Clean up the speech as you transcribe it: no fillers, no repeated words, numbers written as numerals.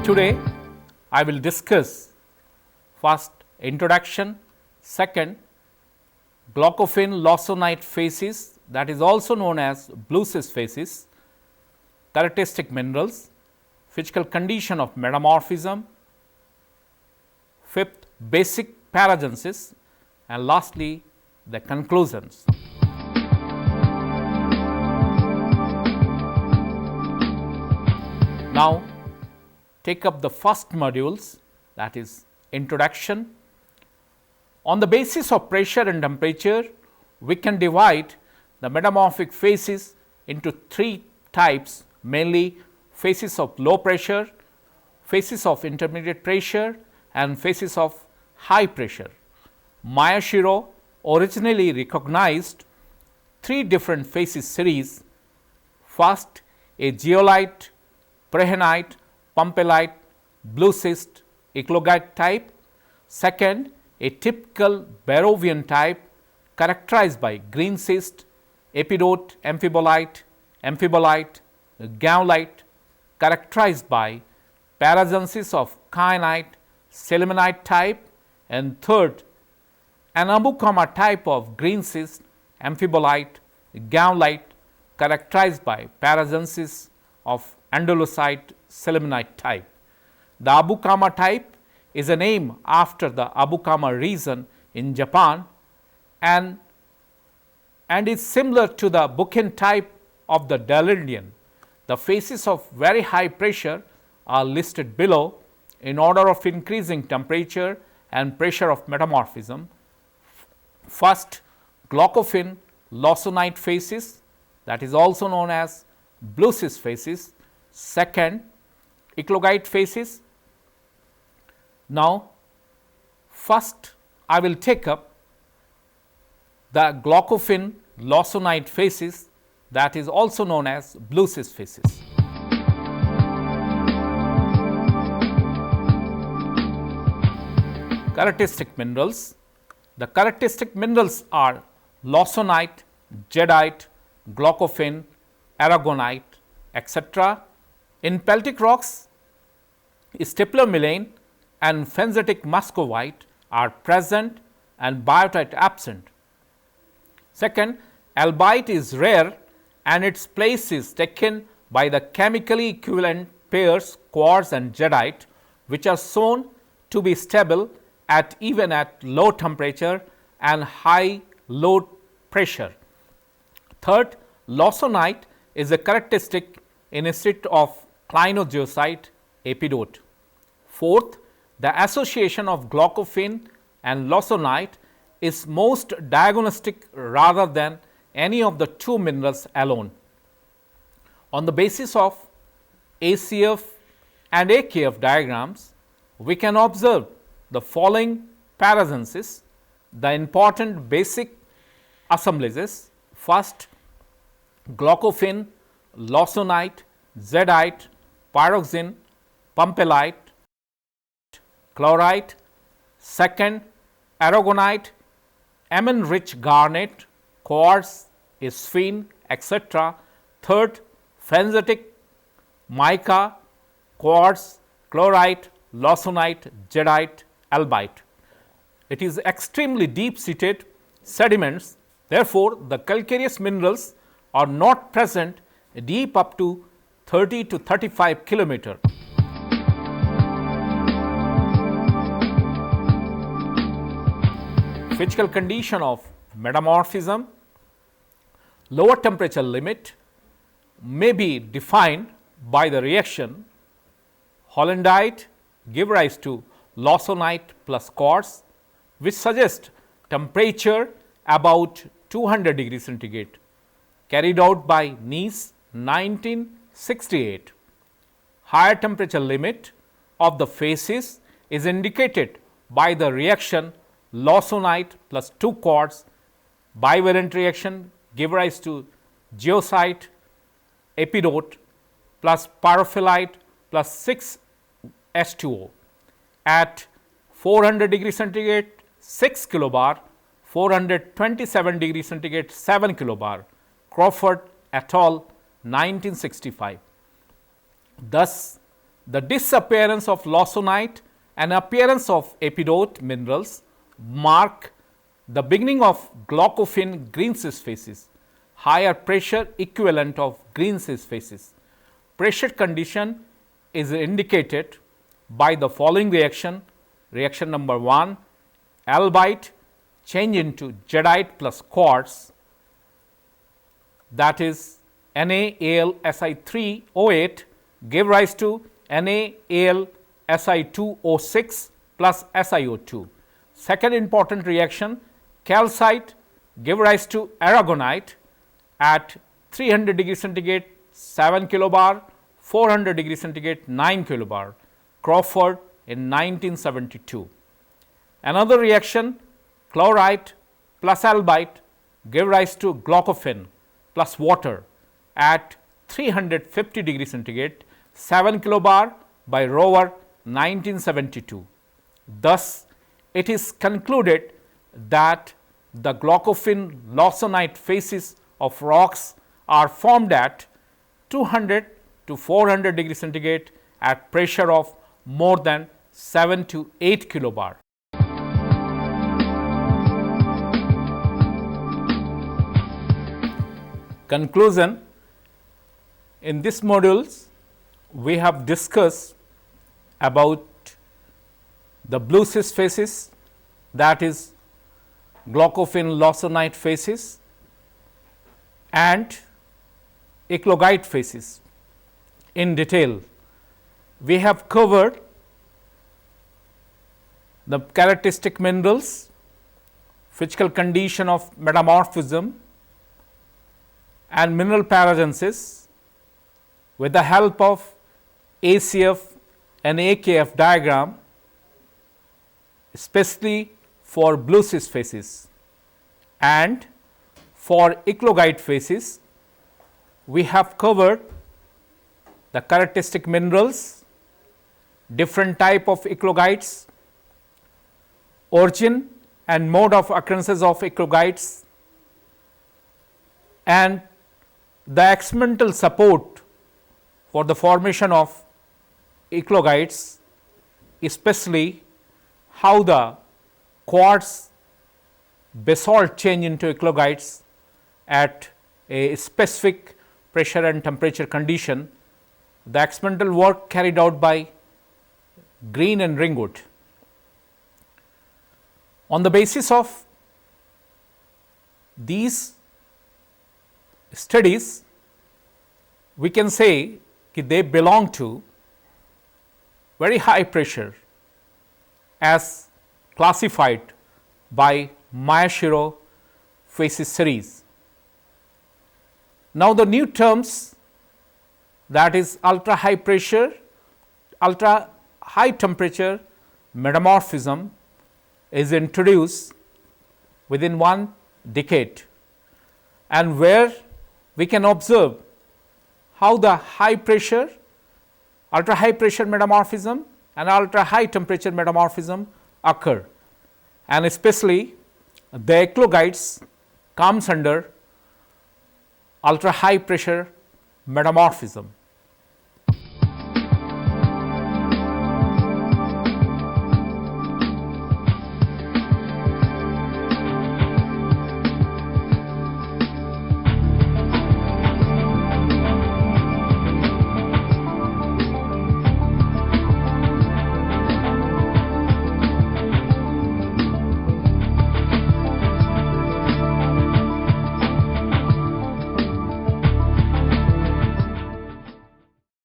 Today I will discuss first introduction, second glaucophin lawsonite facies, that is also known as blue cyst facies, characteristic minerals, physical condition of metamorphism, fifth basic paragenesis, and lastly the conclusions. Now take up the first modules, that is introduction. On the basis of pressure and temperature, we can divide the metamorphic facies into three types, mainly facies of low pressure, facies of intermediate pressure, and facies of high pressure. Miyashiro originally recognized three different facies series. First, a zeolite, prehenite, pumpelite, blue cyst, eclogite type. Second, a typical Barrovian type characterized by green cyst, epidote, amphibolite, gaulite, characterized by paragenesis of kyanite, selimanite type. And third, an abukama type of green cyst, amphibolite, gaulite, characterized by paragenesis of andalusite, selimanite type. The abukama type is a name after the Abukama region in Japan and is similar to the Buchan type of the Dalindian. The facies of very high pressure are listed below in order of increasing temperature and pressure of metamorphism. First, glaucophin lawsonite facies, that is also known as blue cyst facies. Second, eclogite facies. Now, first I will take up the glaucophin lawsonite facies, that is also known as blue cyst facies. Characteristic minerals. The characteristic minerals are lawsonite, jadeite, glaucophin, aragonite, etc. In peltic rocks, staplermelane and fenzetic muscovite are present and biotite absent. Second, albite is rare and its place is taken by the chemically equivalent pairs quartz and jadeite, which are shown to be stable even at low temperature and high low pressure. Third, lawsonite is a characteristic instead of clinogeosite epidote. Fourth, the association of glaucophin and lawsonite is most diagnostic rather than any of the two minerals alone. On the basis of ACF and AKF diagrams, we can observe the following paragenesis, the important basic assemblages. First, glaucophin, lawsonite, jadeite, pyroxene, pumpelite, chlorite. Second, aragonite, amine-rich garnet, quartz, sphene, etc. Third, fenzetic, mica, quartz, chlorite, lawsonite, jadeite, albite. It is extremely deep-seated sediments. Therefore, the calcareous minerals are not present deep up to 30 to 35 kilometer. Physical condition of metamorphism. Lower temperature limit may be defined by the reaction hollandite give rise to lawsonite plus quartz, which suggests temperature about 200 degrees centigrade, carried out by Nice 1968. Higher temperature limit of the facies is indicated by the reaction lawsonite plus 2 quartz, bivalent reaction give rise to geosite epidote plus pyrophyllite plus 6 H2O at 400 degree centigrade 6 kilobar, 427 degree centigrade 7 kilobar, Crawford et al. 1965. Thus, the disappearance of lawsonite and appearance of epidote minerals mark the beginning of glaucophyne green cyst facies, higher pressure equivalent of green cyst facies. Pressure condition is indicated by the following reaction. Reaction number 1, albite change into jadeite plus quartz, that is NaAlSi3O8 give rise to NaAlSi2O6 plus SiO2. Second important reaction, calcite give rise to aragonite at 300 degree centigrade 7 kilobar, 400 degree centigrade 9 kilobar, Crawford in 1972. Another reaction, chlorite plus albite give rise to glaucophyne plus water at 350 degree centigrade 7 kilobar by Rover 1972. Thus, it is concluded that the glaucophyne lawsonite facies of rocks are formed at 200 to 400 degree centigrade at pressure of more than 7 to 8 kilobar. Conclusion, in this modules we have discussed about the blue cyst facies, that is glaucophyne lawsonite facies, and eclogite facies in detail. We have covered the characteristic minerals, physical condition of metamorphism, and mineral paragenesis with the help of ACF and AKF diagram, especially for blue cyst facies. And for eclogite facies, we have covered the characteristic minerals, different type of eclogites, origin and mode of occurrences of eclogites, and the experimental support for the formation of eclogites, especially how the quartz basalt change into eclogites at a specific pressure and temperature condition, the experimental work carried out by Green and Ringwood. On the basis of these studies, we can say that they belong to very high pressure as classified by Miyashiro facies series. Now, the new terms, that is ultra high pressure, ultra high temperature metamorphism, is introduced within 1 decade, and where we can observe how the high pressure, ultra high pressure metamorphism and ultra high temperature metamorphism occur, and especially the eclogites comes under ultra high pressure metamorphism.